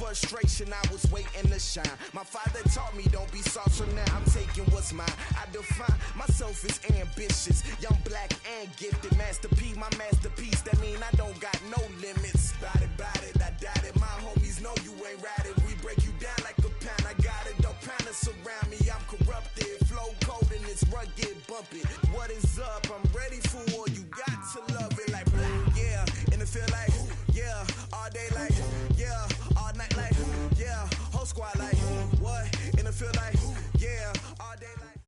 frustration, I was waiting to shine. My father taught me don't be soft, so now I'm taking what's mine. I define myself as ambitious, young, black, and gifted. Master P, my masterpiece, that mean I don't got no limits. Bout it, I doubt it. My homies know you ain't ratted. We break you down like a pound. I got it, don't pound to surround me. I'm corrupted, flow cold and it's rugged, bumpy. What is up? I'm ready for war. You got to love it like yeah, and it feel like yeah, all day like yeah, all night like yeah, whole squad like what? And it feel like yeah, all day like.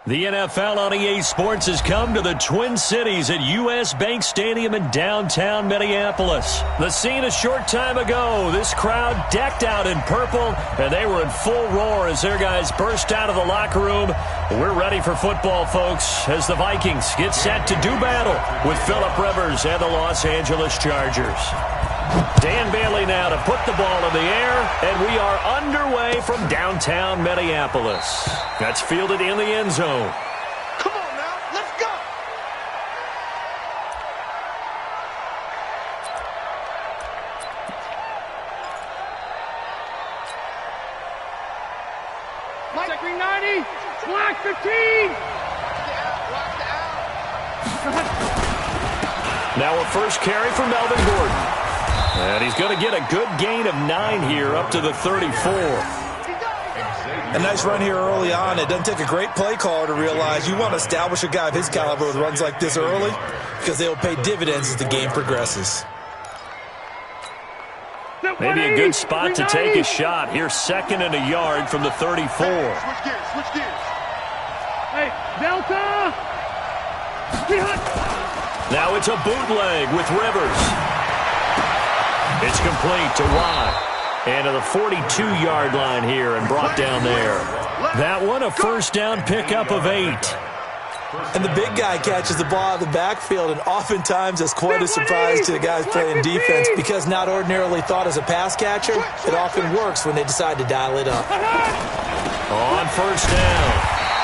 The NFL on EA Sports has come to the Twin Cities at U.S. Bank Stadium in downtown Minneapolis. The scene a short time ago, this crowd decked out in purple, and they were in full roar as their guys burst out of the locker room. We're ready for football, folks, as the Vikings get set to do battle with Phillip Rivers and the Los Angeles Chargers. Dan Bailey now to put the ball in the air, and we are underway from downtown Minneapolis. That's fielded in the end zone. Come on now, let's go! Mike 390, black 15! Now a first carry for Melvin Gordon. And he's going to get a good gain of 9 here up to the 34. A nice run here early on. It doesn't take a great play caller to realize you want to establish a guy of his caliber with runs like this early because they will pay dividends as the game progresses. Maybe a good spot to take a shot. Here's 2nd and a yard from the 34. Switch gears. Hey, Delta! Now it's a bootleg with Rivers. It's complete to Watt. And to the 42-yard line here and brought down there. That one a first down pickup of 8. And the big guy catches the ball out of the backfield, and oftentimes it's quite a surprise to the guys playing defense because not ordinarily thought as a pass catcher, it often works when they decide to dial it up. On first down,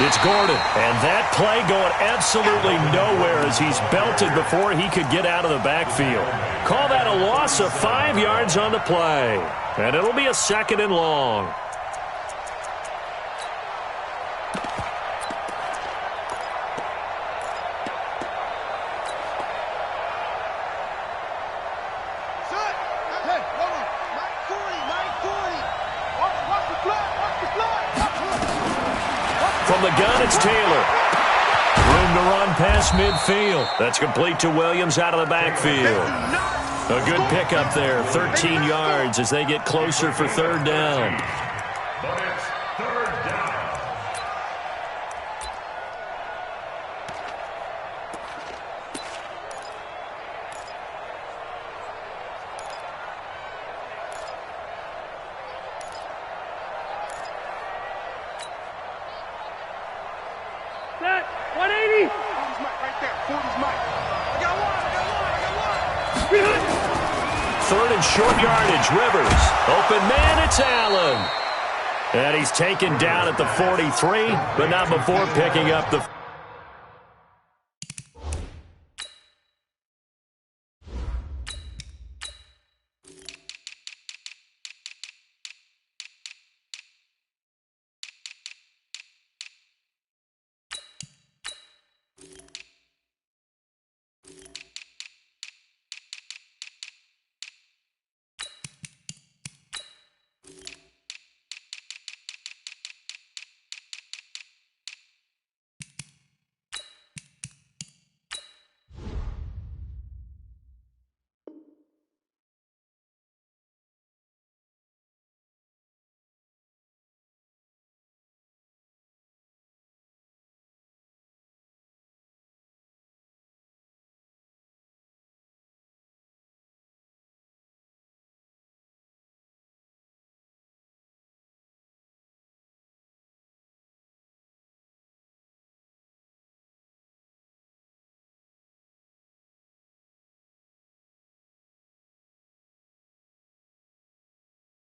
it's Gordon. And that play going absolutely nowhere as he's belted before he could get out of the backfield. Call that a loss of 5 yards on the play. And it'll be a 2nd and long. From the gun, it's Taylor. Room to run past midfield. That's complete to Williams out of the backfield. A good pickup there, 13 yards as they get closer for 3rd down. But it's 3rd down. Set, 180! 40's Mike right there, 40's Mike. I got one. 3rd and short yardage, Rivers. Open man, it's Allen. And he's taken down at the 43, but not before picking up the...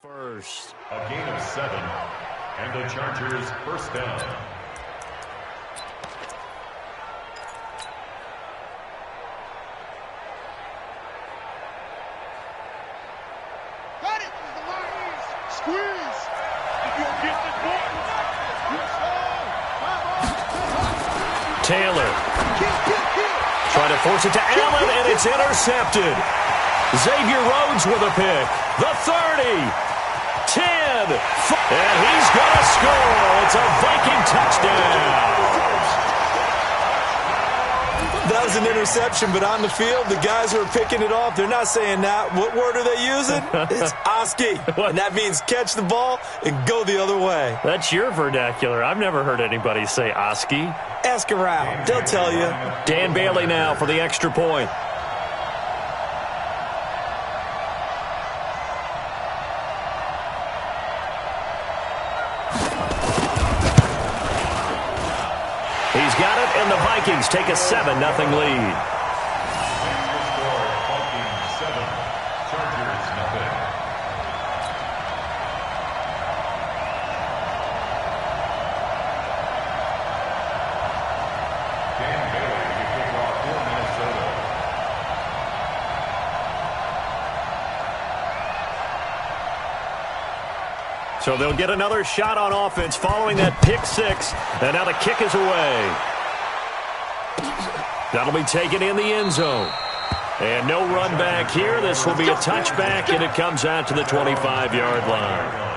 First. A gain of 7. And the Chargers first down. Squeeze. You'll get the ball. Taylor. Trying to force it to Allen, and it's intercepted. Xavier Rhodes with a pick. The 30. 10. And he's going to score. It's a Viking touchdown. That was an interception, but on the field, the guys who are picking it off, they're not saying that. What word are they using? It's Oski. And that means catch the ball and go the other way. That's your vernacular. I've never heard anybody say Oski. Ask around. They'll tell you. Dan Bailey now for the extra point. He's got it, and the Vikings take a 7-0 lead. Vikings 7, Chargers nothing. Dan Bailey to kick off for Minnesota. So they'll get another shot on offense following that pick six. And now the kick is away. That'll be taken in the end zone. And no run back here. This will be a touchback, and it comes out to the 25-yard line.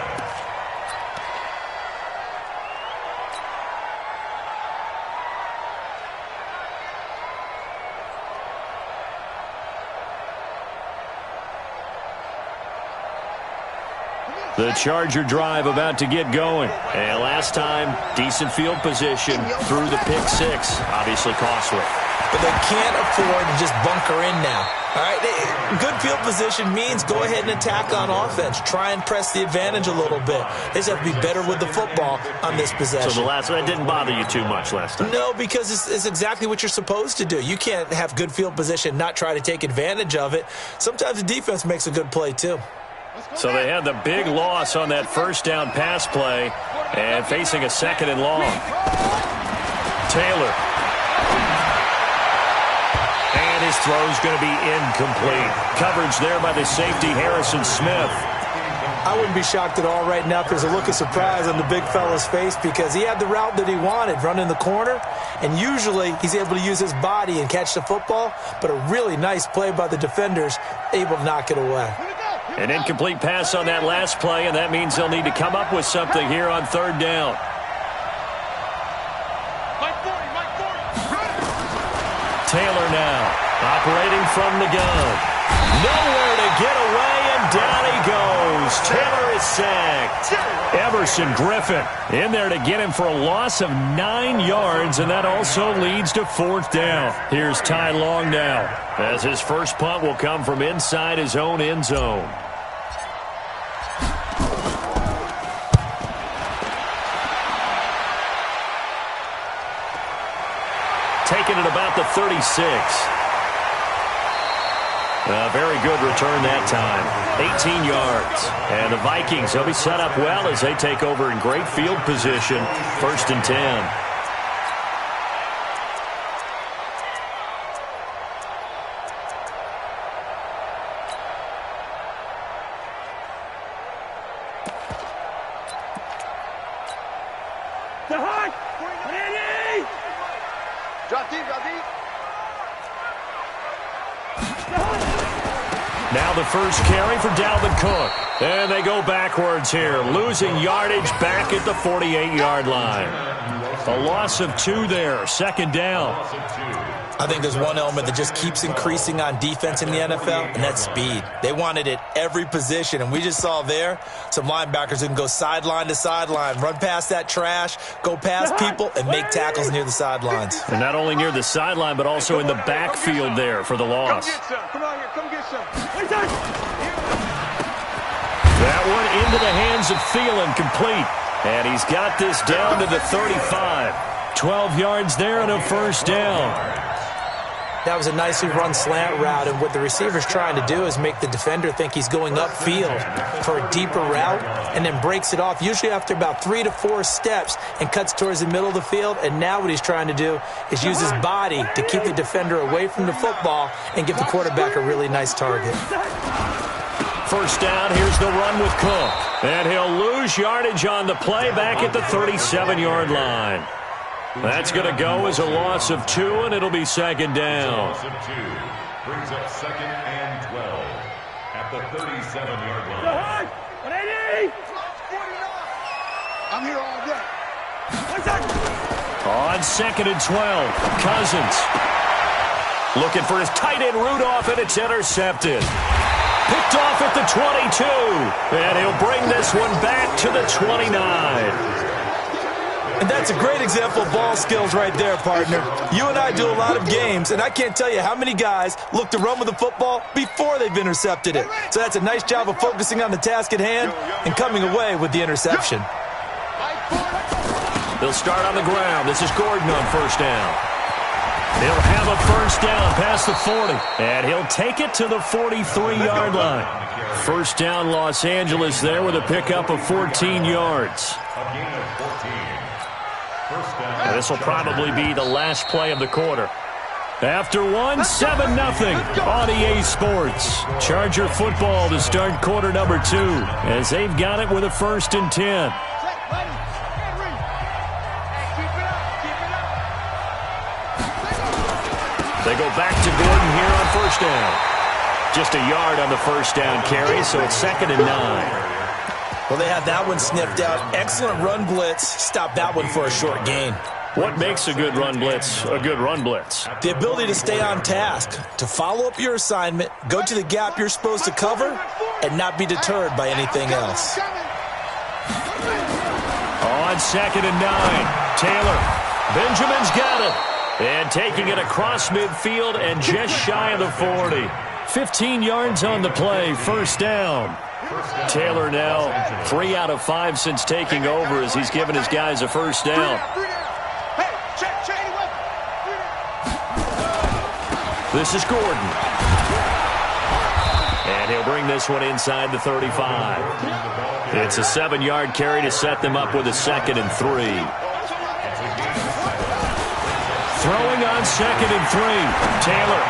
The Charger drive about to get going. And last time, decent field position through the pick six. Obviously costly. But they can't afford to just bunker in now. All right, good field position means go ahead and attack on offense. Try and press the advantage a little bit. They just have to be better with the football on this possession. So the last one didn't bother you too much last time? No, because it's exactly what you're supposed to do. You can't have good field position, not try to take advantage of it. Sometimes the defense makes a good play, too. So they had the big loss on that first down pass play and facing a second and long. Taylor. And his throw's going to be incomplete. Coverage there by the safety, Harrison Smith. I wouldn't be shocked at all right now if there's a look of surprise on the big fella's face because he had the route that he wanted, running the corner, and usually he's able to use his body and catch the football, but a really nice play by the defenders, able to knock it away. An incomplete pass on that last play, and that means they'll need to come up with something here on third down. Taylor now, operating from the gun. Nowhere to get away, and down he goes. Taylor is sacked. Everson Griffin in there to get him for a loss of 9 yards, and that also leads to fourth down. Here's Ty Long now, as his first punt will come from inside his own end zone. Taken at about the 36. A very good return that time. 18 yards. And the Vikings, they'll be set up well as they take over in great field position. 1st and 10. Now the first carry for Dalvin Cook. And they go backwards here, losing yardage back at the 48-yard line. A loss of 2 there, 2nd down. I think there's one element that just keeps increasing on defense in the NFL, and that's speed. They want it at every position, and we just saw there some linebackers who can go sideline to sideline, run past that trash, go past people, and make tackles near the sidelines. And not only near the sideline, but also in the backfield there for the loss. Come on here, come get some. That one into the hands of Thielen, complete. And he's got this down to the 35. 12 yards there and a first down. That was a nicely run slant route, and what the receiver's trying to do is make the defender think he's going upfield for a deeper route and then breaks it off, usually after about 3 to 4 steps, and cuts towards the middle of the field. And now what he's trying to do is use his body to keep the defender away from the football and give the quarterback a really nice target. First down, here's the run with Cook. And he'll lose yardage on the play back at the 37-yard line. That's going to go as a loss of 2, and it'll be second down. Loss of 2 brings up second and 12 at the 37-yard line. I'm here all day. On second and 12, Cousins. Looking for his tight end Rudolph, and it's intercepted. Picked off at the 22, and he'll bring this one back to the 29. And that's a great example of ball skills right there, partner. You and I do a lot of games, and I can't tell you how many guys look to run with the football before they've intercepted it. So that's a nice job of focusing on the task at hand and coming away with the interception. They'll start on the ground. This is Gordon on first down. He'll have a first down past the 40, and he'll take it to the 43-yard line. First down, Los Angeles there with a pickup of 14 yards. A gain of 14. First down. And this will probably be the last play of the quarter. After one, 7-0 on EA Sports. Charger football to start quarter number 2 as they've got it with a 1st and 10. They go back to Gordon here on first down. Just a yard on the first down carry, so it's 2nd and 9. Well, they had that one sniffed out. Excellent run blitz. Stop that one for a short gain. What makes a good run blitz a good run blitz? The ability to stay on task, to follow up your assignment, go to the gap you're supposed to cover, and not be deterred by anything else. On 2nd and 9, Taylor. Benjamin's got it. And taking it across midfield and just shy of the 40. 15 yards on the play, first down. Taylor now 3 out of 5 since taking over as he's given his guys a first down. This is Gordon. And he'll bring this one inside the 35. It's a 7-yard carry to set them up with a 2nd and 3. Throwing on 2nd and 3, Taylor.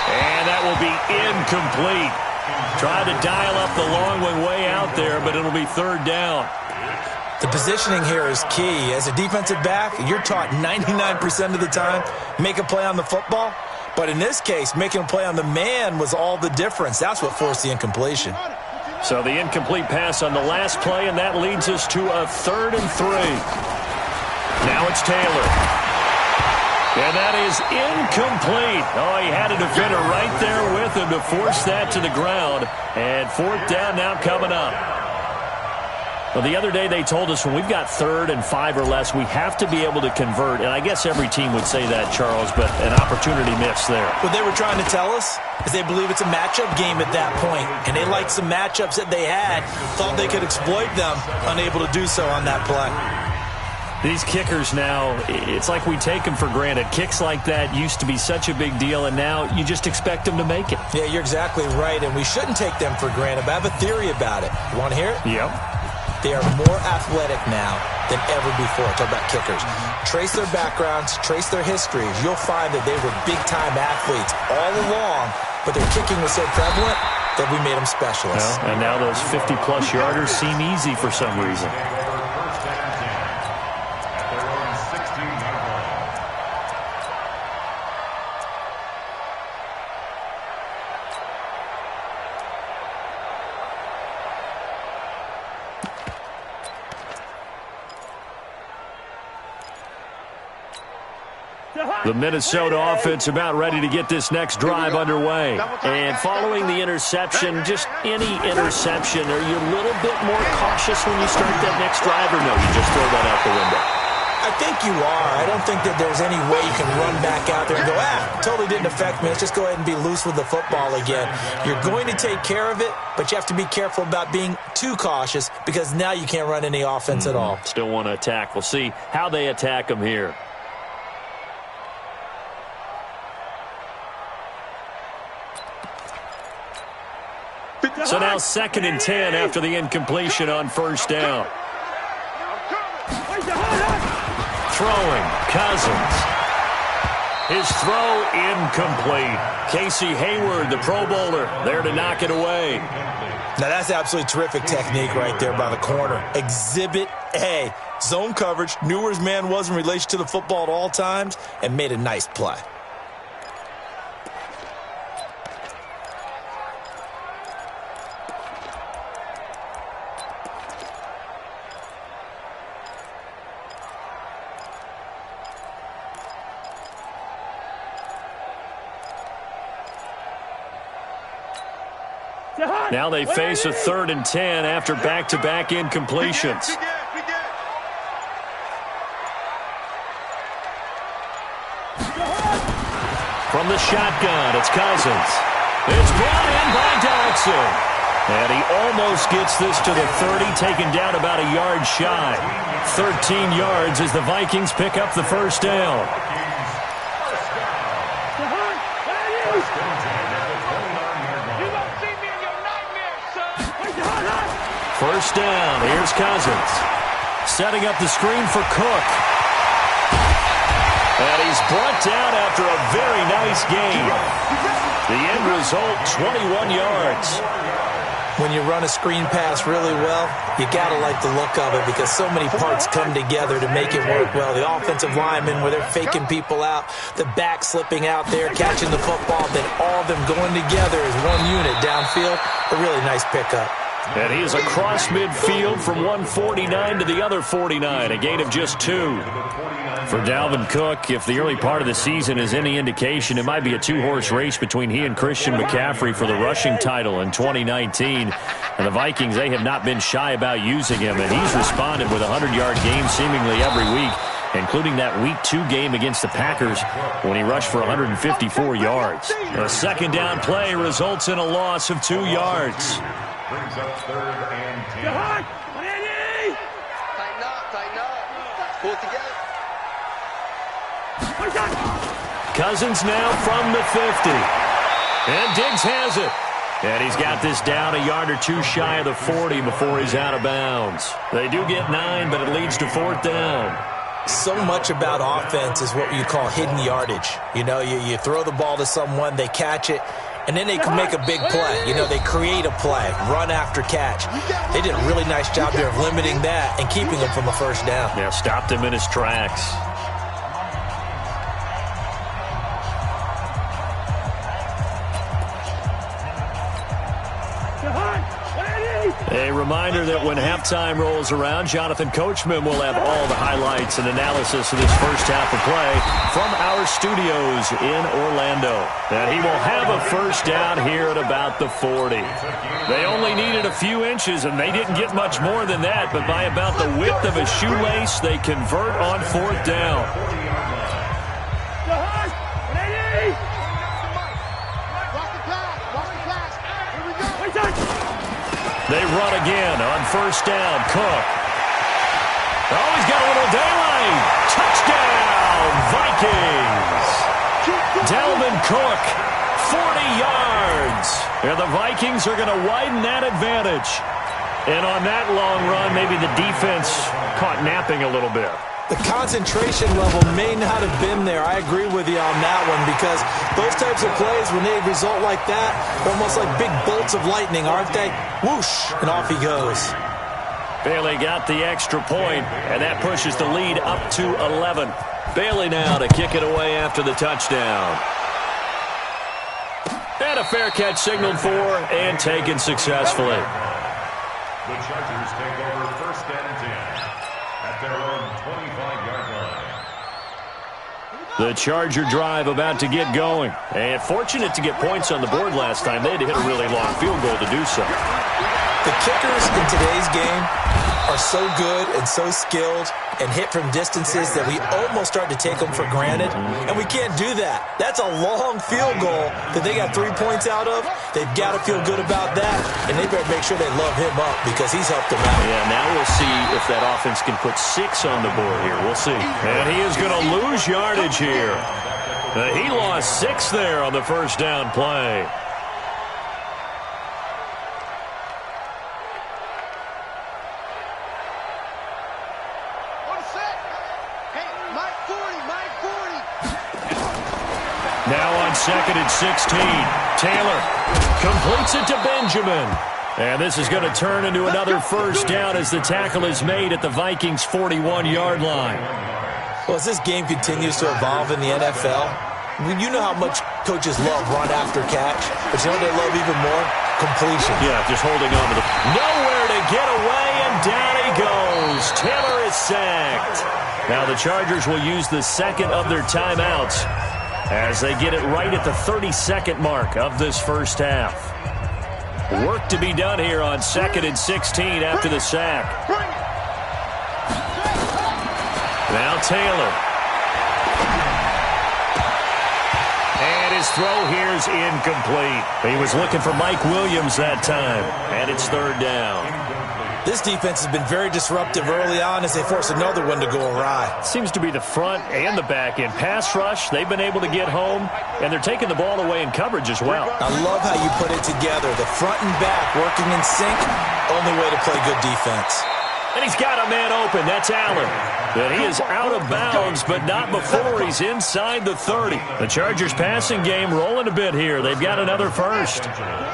And that will be incomplete. Tried to dial up the long one way out there, but it'll be 3rd down. The positioning here is key. As a defensive back, you're taught 99% of the time, make a play on the football. But in this case, making a play on the man was all the difference. That's what forced the incompletion. So the incomplete pass on the last play, and that leads us to a 3rd and 3. Now it's Taylor. And that is incomplete. Oh, he had a defender right there with him to force that to the ground. And 4th down now coming up. Well, the other day they told us when we've got 3rd and 5 or less, we have to be able to convert. And I guess every team would say that, Charles, but an opportunity missed there. What they were trying to tell us is they believe it's a matchup game at that point. And they liked some matchups that they had, thought they could exploit them, unable to do so on that play. These kickers now, it's like we take them for granted. Kicks like that used to be such a big deal, and now you just expect them to make it. Yeah, you're exactly right, and we shouldn't take them for granted. But I have a theory about it. You want to hear it? Yep. They are more athletic now than ever before. Talk about kickers. Trace their backgrounds, trace their histories. You'll find that they were big-time athletes all along, but their kicking was so prevalent that we made them specialists. Well, and now those 50-plus yarders seem easy for some reason. The Minnesota offense about ready to get this next drive underway. And following the interception, just any interception, are you a little bit more cautious when you start that next drive, or no, you just throw that out the window? I think you are. I don't think that there's any way you can run back out there and go, totally didn't affect me. Let's just go ahead and be loose with the football again. You're going to take care of it, but you have to be careful about being too cautious because now you can't run any offense at all. Still want to attack. We'll see how they attack them here. So now 2nd and 10 after the incompletion on first down. Throwing, Cousins. His throw incomplete. Casey Hayward, the Pro Bowler, there to knock it away. Now that's absolutely terrific technique right there by the corner. Exhibit A. Zone coverage, knew where his man was in relation to the football at all times, and made a nice play. Now they face a 3rd and 10 after back-to-back incompletions. From the shotgun, it's Cousins. It's brought in by Dodson. And he almost gets this to the 30, taken down about a yard shy. 13 yards as the Vikings pick up the first down. First down, here's Cousins. Setting up the screen for Cook. And he's brought down after a very nice game. The end result, 21 yards. When you run a screen pass really well, you got to like the look of it because so many parts come together to make it work well. The offensive linemen, where they're faking people out, the back slipping out there, catching the football, then all of them going together as one unit downfield. A really nice pickup. And he is across midfield from 149 to the other 49, a gain of just 2. For Dalvin Cook, if the early part of the season is any indication, it might be a 2-horse race between he and Christian McCaffrey for the rushing title in 2019. And the Vikings, they have not been shy about using him, and he's responded with 100-yard games seemingly every week, including that Week 2 game against the Packers when he rushed for 154 yards. A second down play results in a loss of 2 yards. Brings up 3rd and 10. Tighten up. Pull it together. Cousins now from the 50. And Diggs has it. And he's got this down a yard or 2 shy of the 40 before he's out of bounds. They do get 9, but it leads to 4th down. So much about offense is what you call hidden yardage. You know, you throw the ball to someone, they catch it, and then they can make a big play. You know, they create a play, run after catch. They did a really nice job there of limiting that and keeping him from a first down. Yeah, stopped him in his tracks. A reminder that when halftime rolls around, Jonathan Coachman will have all the highlights and analysis of this first half of play from our studios in Orlando. And he will have a first down here at about the 40. They only needed a few inches, and they didn't get much more than that, but by about the width of a shoelace, they convert on 4th down. They run again on first down. Cook. Oh, he's got a little daylight. Touchdown, Vikings. Dalvin Cook, 40 yards. And the Vikings are going to widen that advantage. And on that long run, maybe the defense caught napping a little bit. The concentration level may not have been there. I agree with you on that one because those types of plays, when they result like that, they're almost like big bolts of lightning, aren't they? Whoosh, and off he goes. Bailey got the extra point, and that pushes the lead up to 11. Bailey now to kick it away after the touchdown. And a fair catch signaled for and taken successfully. The Chargers take over 1st and 10 at their own 25-yard line. The Charger drive about to get going. And fortunate to get points on the board last time. They had to hit a really long field goal to do so. The kickers in today's game are so good and so skilled and hit from distances that we almost start to take them for granted, and we can't do that. That's a long field goal that they got 3 points out of. They've got to feel good about that, and they better make sure they love him up because he's helped them out. Yeah, now we'll see if that offense can put 6 on the board here. We'll see. And he is going to lose yardage here. He lost 6 there on the first down play. Now on 2nd and 16. Taylor completes it to Benjamin. And this is going to turn into another first down as the tackle is made at the Vikings' 41-yard line. Well, as this game continues to evolve in the NFL, you know how much coaches love run after catch, but you know what they love even more? Completion. Yeah, just holding on to the... Nowhere to get away, and down he goes. Taylor is sacked. Now the Chargers will use the second of their timeouts as they get it right at the 32nd mark of this first half. Work to be done here on 2nd and 16 after the sack. Now Taylor. And his throw here is incomplete. He was looking for Mike Williams that time. And it's 3rd down. This defense has been very disruptive early on as they force another one to go awry. Seems to be the front and the back end. Pass rush, they've been able to get home, and they're taking the ball away in coverage as well. I love how you put it together. The front and back working in sync, only way to play good defense. And he's got a man open. That's Allen. But he is out of bounds, but not before he's inside the 30. The Chargers passing game rolling a bit here. They've got another first.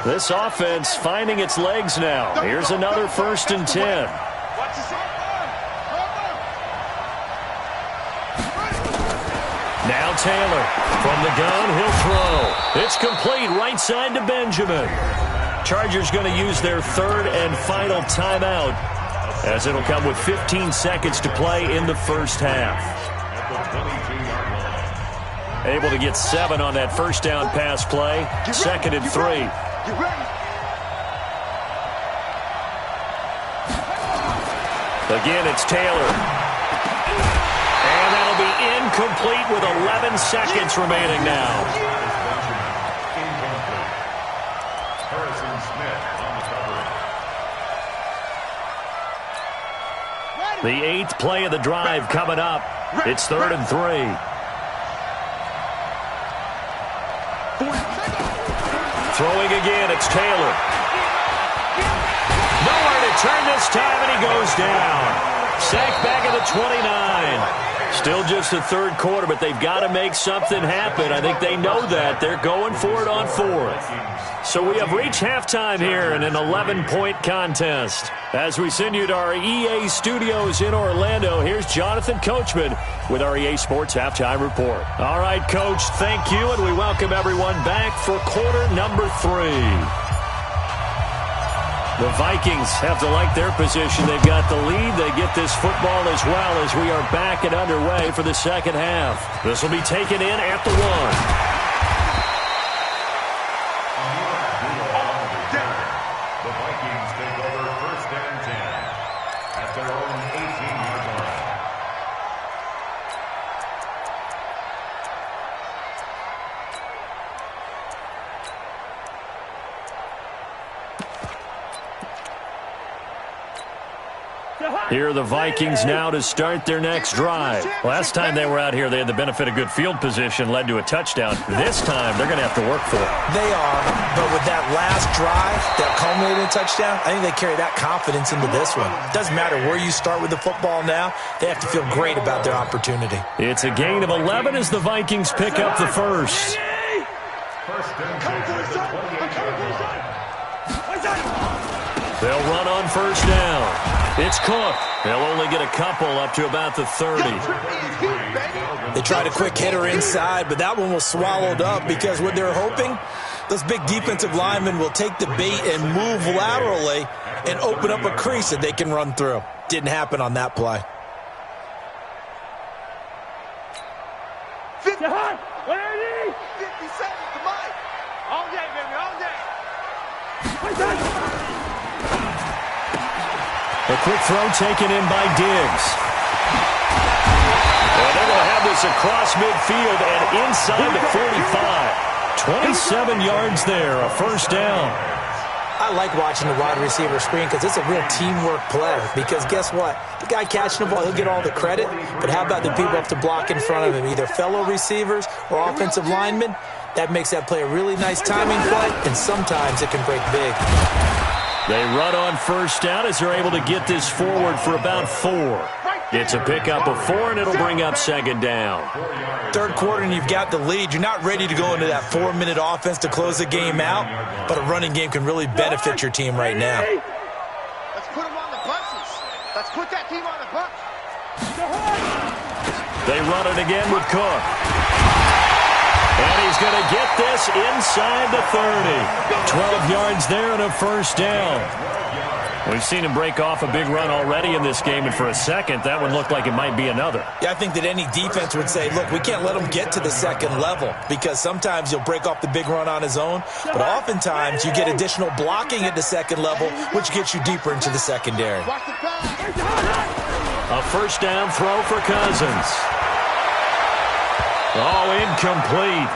This offense finding its legs now. Here's another 1st and 10. Now Taylor from the gun. He'll throw. It's complete right side to Benjamin. Chargers going to use their 3rd and final timeout, as it'll come with 15 seconds to play in the first half. Able to get 7 on that first down pass play. 2nd and 3. Again, it's Taylor. And that'll be incomplete with 11 seconds remaining now. The 8th play of the drive coming up. It's 3rd and 3. Throwing again, it's Taylor. Nowhere to turn this time, and he goes down. Sacked back at the 29. Still just the 3rd quarter, but they've got to make something happen. I think they know that. They're going for it on 4th. So we have reached halftime here in an 11-point contest. As we send you to our EA studios in Orlando, here's Jonathan Coachman with our EA Sports Halftime Report. All right, Coach, thank you, and we welcome everyone back for quarter number 3. The Vikings have to like their position. They've got the lead. They get this football as well as we are back and underway for the second half. This will be taken in at the 1. Here are the Vikings now to start their next drive. Last time they were out here, they had the benefit of good field position, led to a touchdown. This time, they're going to have to work for it. They are, but with that last drive that culminated in a touchdown, I think they carry that confidence into this one. It doesn't matter where you start with the football now. They have to feel great about their opportunity. It's a gain of 11 as the Vikings pick up the first. They'll run on first down. It's Cook. They'll only get a couple up to about the 30. They tried a quick hitter inside, but that one was swallowed up because what they're hoping, those big defensive linemen will take the bait and move laterally and open up a crease that they can run through. Didn't happen on that play. 50 seconds to Mike. All day, baby, all day. A quick throw taken in by Diggs. And they're going to have this across midfield and inside the 45. 27 yards there, a first down. I like watching the wide receiver screen because it's a real teamwork play. Because guess what? The guy catching the ball, he'll get all the credit. But how about the people up to block in front of him, either fellow receivers or offensive linemen? That makes that play a really nice timing play, and sometimes it can break big. They run on first down as they're able to get this forward for about 4. It's a pickup of 4, and it'll bring up second down. Third quarter, and you've got the lead. You're not ready to go into that 4-minute offense to close the game out, but a running game can really benefit your team right now. Let's put them on the buses. Let's put that team on the bus. They run it again with Cook. And he's going to get this inside the 30. 12 yards there and a first down. We've seen him break off a big run already in this game, and for a second, that one looked like it might be another. Yeah, I think that any defense would say, look, we can't let him get to the second level, because sometimes he'll break off the big run on his own, but oftentimes you get additional blocking at the second level, which gets you deeper into the secondary. A first down throw for Cousins. Oh, incomplete.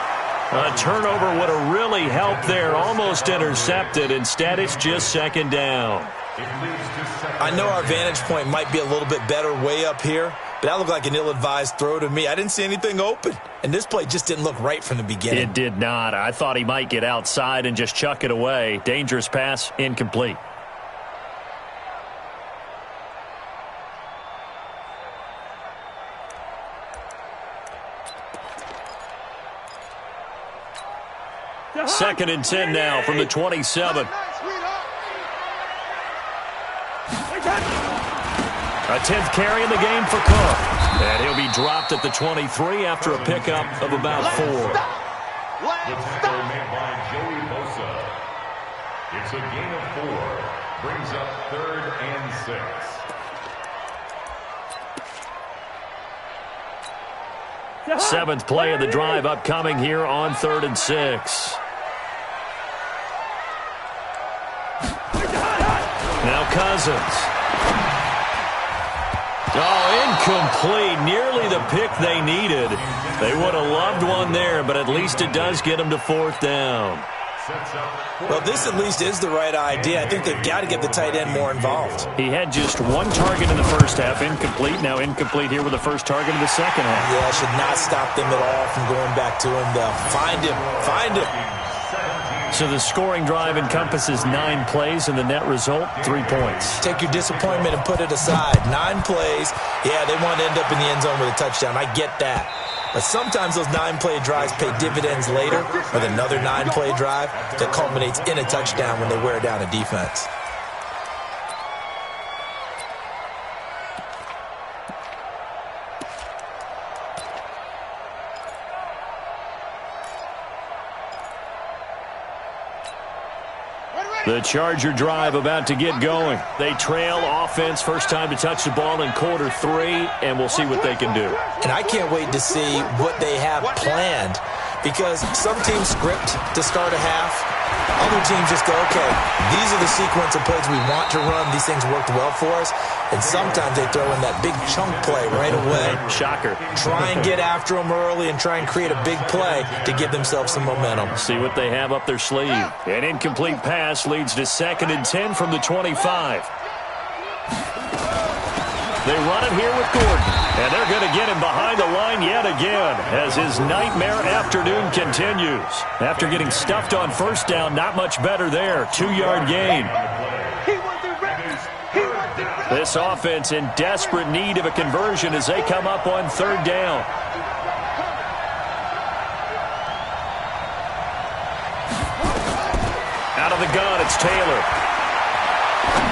A turnover would have really helped there, almost intercepted. Instead, it's just second down. I know our vantage point might be a little bit better way up here, but that looked like an ill-advised throw to me. I didn't see anything open, and this play just didn't look right from the beginning. It did not. I thought he might get outside and just chuck it away. Dangerous pass, incomplete. Second and 10 now from the 27. A 10th carry in the game for Cook. And he'll be dropped at the 23 after a pickup of about 4. The tackle made by Joey Bosa. It's a gain of 4. Brings up 3rd and 6. Seventh play of the drive upcoming here on 3rd and 6. Now Cousins. Oh, incomplete. Nearly the pick they needed. They would have loved one there, but at least it does get them to 4th down. Well, this at least is the right idea. I think they've got to get the tight end more involved. He had just 1 target in the first half, incomplete. Now incomplete here with the first target of the second half. Yeah, should not stop them at all from going back to him. They'll find him. Find him. So the scoring drive encompasses 9 plays, and the net result, 3 points. Take your disappointment and put it aside. 9 plays. Yeah, they want to end up in the end zone with a touchdown. I get that. But sometimes those 9-play drives pay dividends later with another 9-play drive that culminates in a touchdown when they wear down a defense. The Charger drive about to get going. They trail offense, first time to touch the ball in quarter 3, and we'll see what they can do. And I can't wait to see what they have planned, because some teams script to start a half. Other teams just go, okay, these are the sequence of plays we want to run. These things worked well for us. And sometimes they throw in that big chunk play right away. Shocker. Try and get after them early and try and create a big play to give themselves some momentum. See what they have up their sleeve. An incomplete pass leads to 2nd and 10 from the 25. They run it here with Gordon. And they're going to get him behind the line yet again as his nightmare afternoon continues. After getting stuffed on first down, not much better there. 2-yard gain. This offense in desperate need of a conversion as they come up on 3rd down. Out of the gun, it's Taylor.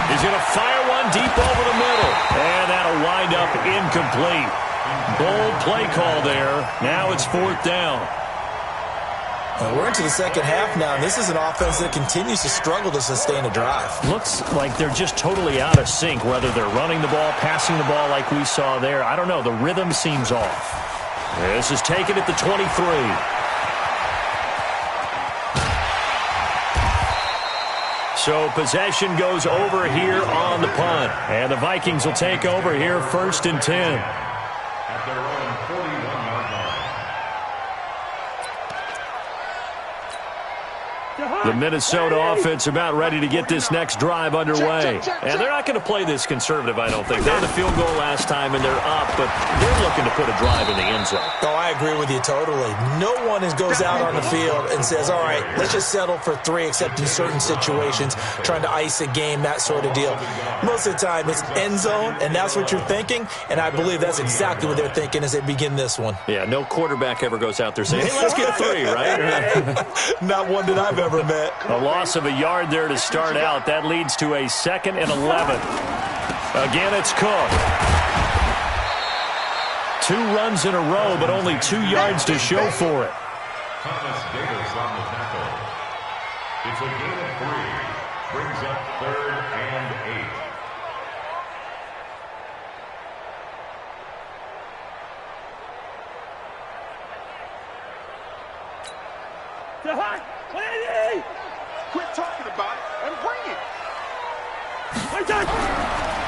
He's going to fire one deep over the middle. And that'll wind up incomplete. Bold play call there. Now it's 4th down. We're into the second half now, and this is an offense that continues to struggle to sustain a drive. Looks like they're just totally out of sync, whether they're running the ball, passing the ball like we saw there. I don't know. The rhythm seems off. This is taken at the 23. So possession goes over here on the punt. And the Vikings will take over here 1st and 10. At their own 41-yard line. The Minnesota offense about ready to get this next drive underway. And they're not going to play this conservative, I don't think. They had a field goal last time, and they're up, but they're looking to put a drive in the end zone. Oh, I agree with you totally. No one goes out on the field and says, all right, let's just settle for 3, except in certain situations, trying to ice a game, that sort of deal. Most of the time, it's end zone, and that's what you're thinking, and I believe that's exactly what they're thinking as they begin this one. Yeah, no quarterback ever goes out there saying, hey, let's get 3, right? Not one that I've ever met. A loss of a yard there to start out. That leads to a 2nd and 11. Again, it's Cook. 2 runs in a row, but only 2 yards to show for it. Thomas Davis on the tackle. It's a gain of 3. Brings up 3rd and 8. Quit talking about it and bring it.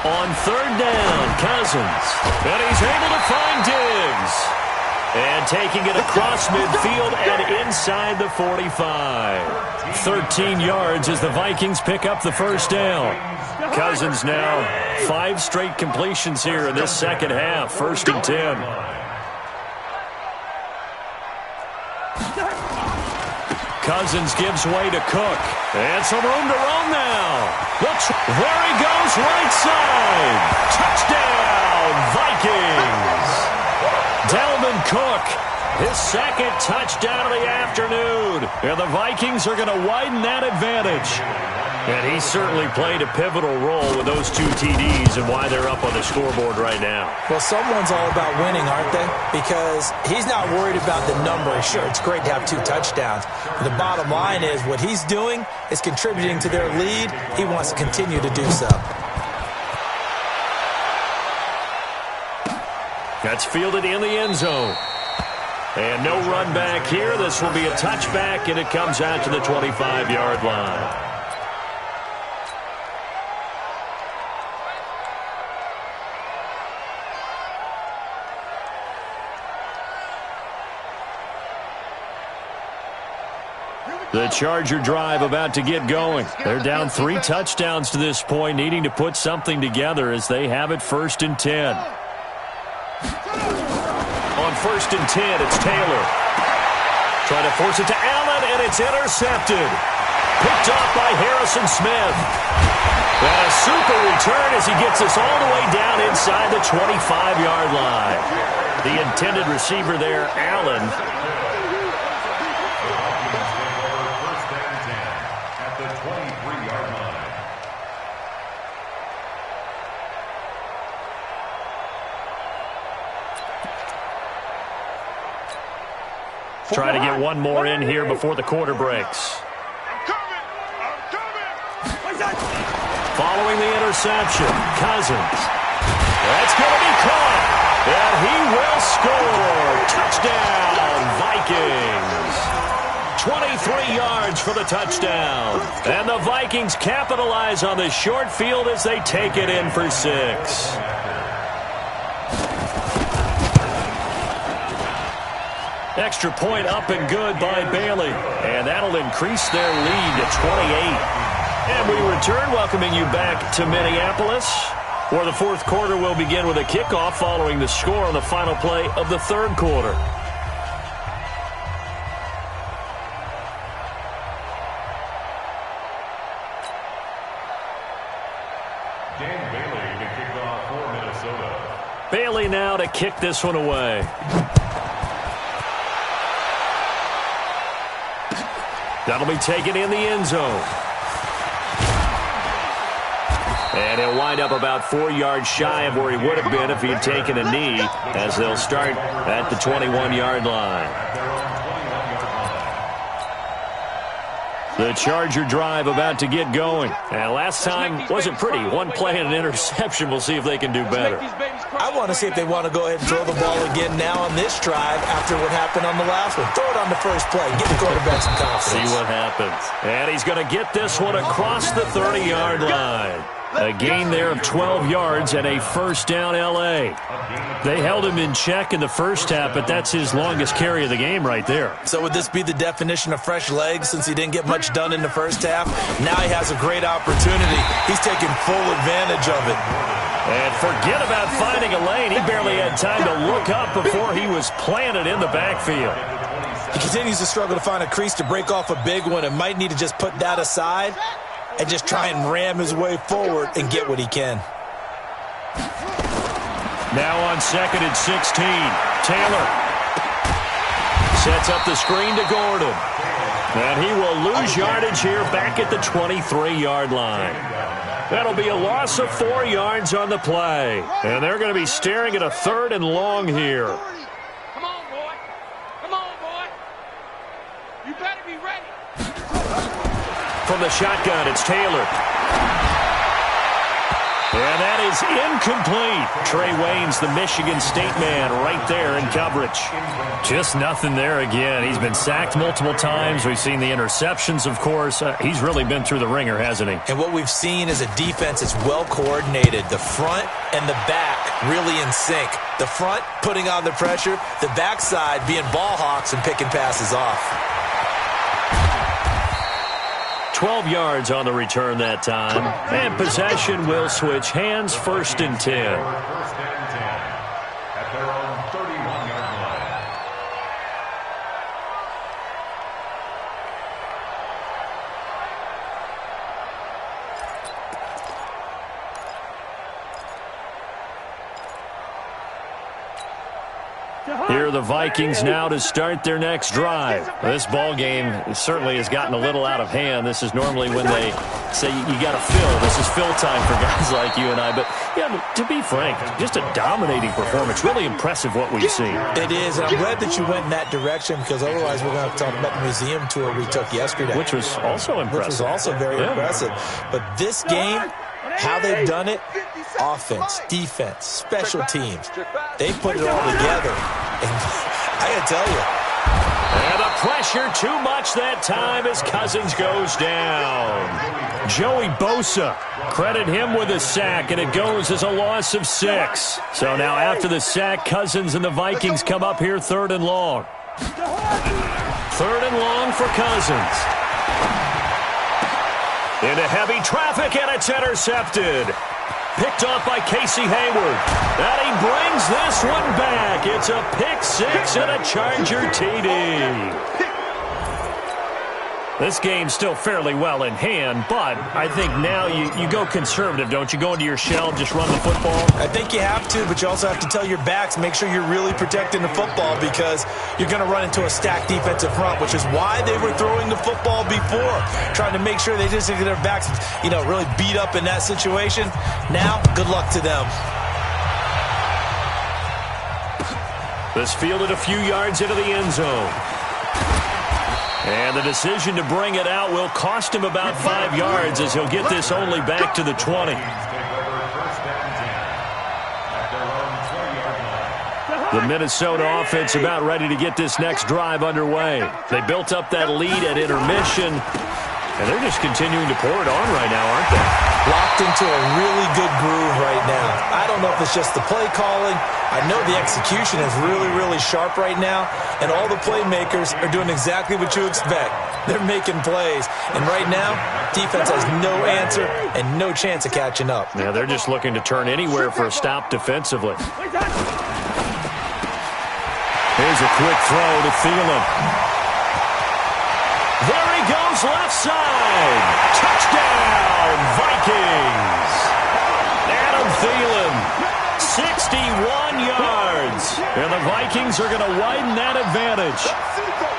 On 3rd down, Cousins. And he's able to find Diggs. And taking it across midfield and inside the 45. 13 yards as the Vikings pick up the 1st down. Cousins now 5 straight completions here in this second half. 1st and 10. Cousins gives way to Cook. And some room to roam now. There he goes, right side. Touchdown, Vikings. Dalvin Cook, his 2nd touchdown of the afternoon. And the Vikings are going to widen that advantage. And he certainly played a pivotal role with those 2 TDs and why they're up on the scoreboard right now. Well, someone's all about winning, aren't they? Because he's not worried about the number. Sure, it's great to have 2 touchdowns. But the bottom line is what he's doing is contributing to their lead. He wants to continue to do so. That's fielded in the end zone. And no run back here. This will be a touchback, and it comes out to the 25-yard line. The Charger drive about to get going. They're down 3 touchdowns to this point, needing to put something together as they have it 1st and 10. On 1st and 10, it's Taylor. Trying to force it to Allen, and it's intercepted. Picked off by Harrison Smith. And a super return as he gets us all the way down inside the 25-yard line. The intended receiver there, Allen. Try to get one more in here before the quarter breaks. I'm coming. Following the interception, Cousins. That's going to be caught. And he will score. Touchdown, Vikings. 23 yards for the touchdown. And the Vikings capitalize on the short field as they take it in for 6. Extra point up and good by Bailey. And that'll increase their lead to 28. And we return, welcoming you back to Minneapolis, where the 4th quarter will begin with a kickoff following the score on the final play of the 3rd quarter. Dan Bailey to kick off for Minnesota. Bailey now to kick this one away. That'll be taken in the end zone. And he'll wind up about 4 yards shy of where he would have been if he had taken a knee, as they'll start at the 21-yard line. The Charger drive about to get going. And last time wasn't pretty. One play and an interception. We'll see if they can do better. I want to see if they want to go ahead and throw the ball again now on this drive after what happened on the last one. Throw it on the first play. Give the quarterback some confidence. See what happens. And he's going to get this one across the 30-yard line. A gain there of 12 yards and a first down L.A. They held him in check in the first half, but that's his longest carry of the game right there. So would this be the definition of fresh legs since he didn't get much done in the first half? Now he has a great opportunity. He's taking full advantage of it. And forget about finding a lane. He barely had time to look up before he was planted in the backfield. He continues to struggle to find a crease to break off a big one and might need to just put that aside and just try and ram his way forward and get what he can. Now on 2nd and 16, Taylor sets up the screen to Gordon. And he will lose yardage here back at the 23-yard line. That'll be a loss of 4 yards on the play. And they're going to be staring at a 3rd and long here. Come on, boy. Come on, boy. You better be ready. From the shotgun, it's Taylor. And that is incomplete. Trey Waynes, the Michigan State man, right there in coverage. Just nothing there again. He's been sacked multiple times. We've seen the interceptions, of course. He's really been through the ringer, hasn't he? And what we've seen is a defense that's well coordinated. The front and the back really in sync. The front putting on the pressure. The backside being ball hawks and picking passes off. 12 yards on the return that time. And possession will switch hands, 1st and 10. First and 10 at their own 31-yard line. Here are the Vikings now to start their next drive. This ball game certainly has gotten a little out of hand. This is normally when they say you got to fill. This is fill time for guys like you and I. But, yeah, to be frank, just a dominating performance. Really impressive what we've seen. It is, and I'm glad that you went in that direction because otherwise we're going to have to talk about the museum tour we took yesterday. Which was also impressive. Which was also very impressive. But this game, how they've done it, offense, defense, special teams, they put it all together. And I got to tell you. And the pressure too much that time as Cousins goes down. Joey Bosa, credit him with a sack, and it goes as a loss of 6. So now after the sack, Cousins and the Vikings come up here 3rd and long. 3rd and long for Cousins. Into heavy traffic, and it's intercepted. Picked off by Casey Hayward. And he brings this one back. It's a pick 6 and a Charger TD. This game's still fairly well in hand, but I think now you go conservative, don't you? Go into your shell, just run the football? I think you have to, but you also have to tell your backs, make sure you're really protecting the football because you're going to run into a stacked defensive front, which is why they were throwing the football before, trying to make sure they just get their backs, really beat up in that situation. Now, good luck to them. This fielded a few yards into the end zone. And the decision to bring it out will cost him about 5 yards as he'll get this only back to the 20. The Minnesota offense about ready to get this next drive underway. They built up that lead at intermission, and they're just continuing to pour it on right now, aren't they? Locked into a really good groove right now. I don't know if it's just the play calling. I know the execution is really, really sharp right now, and all the playmakers are doing exactly what you expect. They're making plays, and right now, defense has no answer and no chance of catching up. Yeah, they're just looking to turn anywhere for a stop defensively. Here's a quick throw to Thielen. There he goes, left side. Touchdown, Vikings. Adam Thielen, 61 yards. And the Vikings are going to widen that advantage.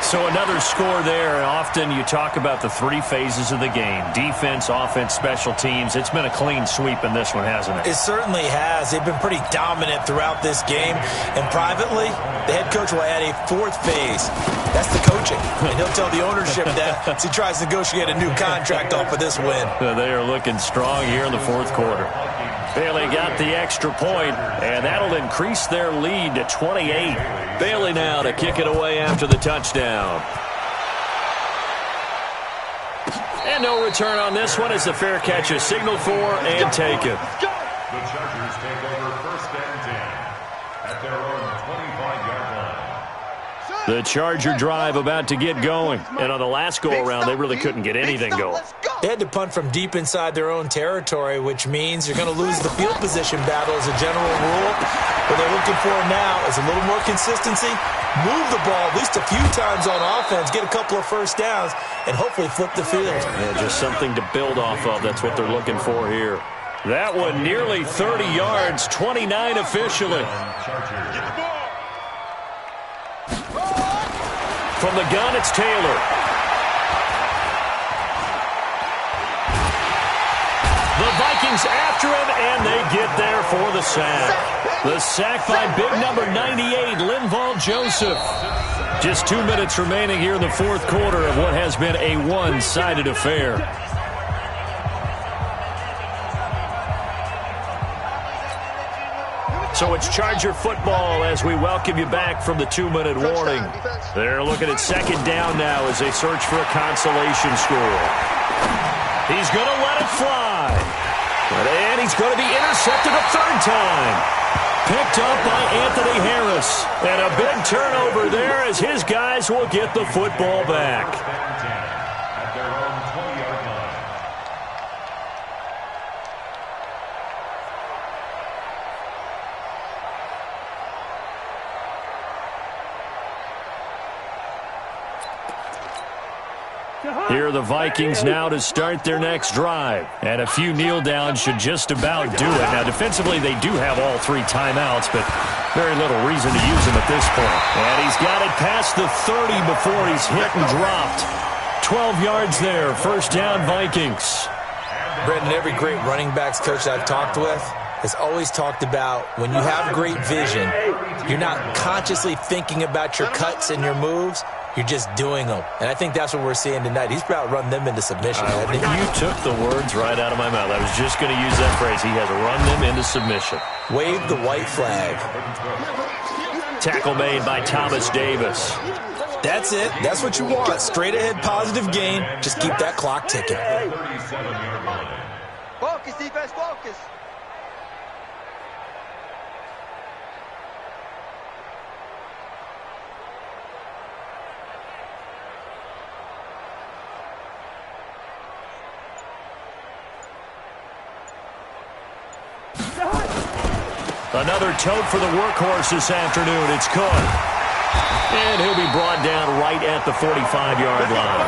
So another score there. Often you talk about the 3 phases of the game. Defense, offense, special teams. It's been a clean sweep in this one, hasn't it? It certainly has. They've been pretty dominant throughout this game. And privately, the head coach will add a 4th phase. That's the coaching. And he'll tell the ownership that as he tries to negotiate a new contract off of this win. They are looking strong here in the 4th quarter. Bailey got the extra point, and that'll increase their lead to 28. Bailey now to kick it away after the touchdown. And no return on this one as the fair catch is signaled for and taken. The Chargers take over 1st and 10 at their own 25-yard line. The Charger drive about to get going. And on the last go-around, they really couldn't get anything going. They had to punt from deep inside their own territory, which means you're going to lose the field position battle as a general rule. What they're looking for now is a little more consistency, move the ball at least a few times on offense, get a couple of first downs, and hopefully flip the field. Yeah, just something to build off of. That's what they're looking for here. That one nearly 30 yards, 29 officially. From the gun, it's Taylor. The Vikings after him, and they get there for the sack. The sack by big number 98, Linval Joseph. Just 2 minutes remaining here in the fourth quarter of what has been a one-sided affair. So it's Charger football as we welcome you back from the 2-minute warning. They're looking at second down now as they search for a consolation score. He's going to let it fly. And he's going to be intercepted a third time. Picked up by Anthony Harris. And a big turnover there as his guys will get the football back. At their own 20-yard line. Here are the Vikings now to start their next drive. And a few kneel downs should just about do it. Now, defensively, they do have all 3 timeouts, but very little reason to use them at this point. And he's got it past the 30 before he's hit and dropped. 12 yards there. First down, Vikings. Brendan, every great running backs coach I've talked with has always talked about when you have great vision, you're not consciously thinking about your cuts and your moves. You're just doing them. And I think that's what we're seeing tonight. He's about run them into submission. You took the words right out of my mouth. I was just going to use that phrase. He has run them into submission. Wave the white flag. Tackle made by Thomas Davis. That's it. That's what you want. Straight ahead positive gain. Just keep that clock ticking. Focus, defense, focus. Another tote for the workhorse this afternoon. It's Cook. And he'll be brought down right at the 45-yard line.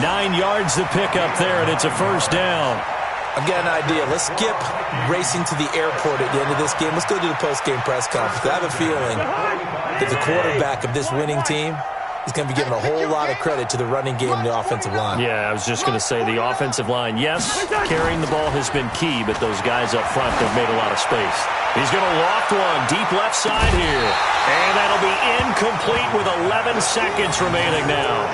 9 yards to pick up there, and it's a first down. I've got an idea. Let's skip racing to the airport at the end of this game. Let's go to the post-game press conference. I have a feeling that the quarterback of this winning team is going to be given a whole lot of credit to the running game and the offensive line. Yeah, I was just going to say the offensive line, yes, carrying the ball has been key, but those guys up front have made a lot of space. He's going to loft one deep left side here. And that'll be incomplete with 11 seconds remaining now.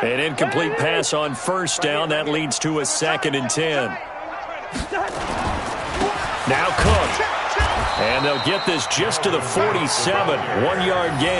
An incomplete pass on first down. That leads to a 2nd and 10. Now Cook. And they'll get this just to the 47. 1 yard gain.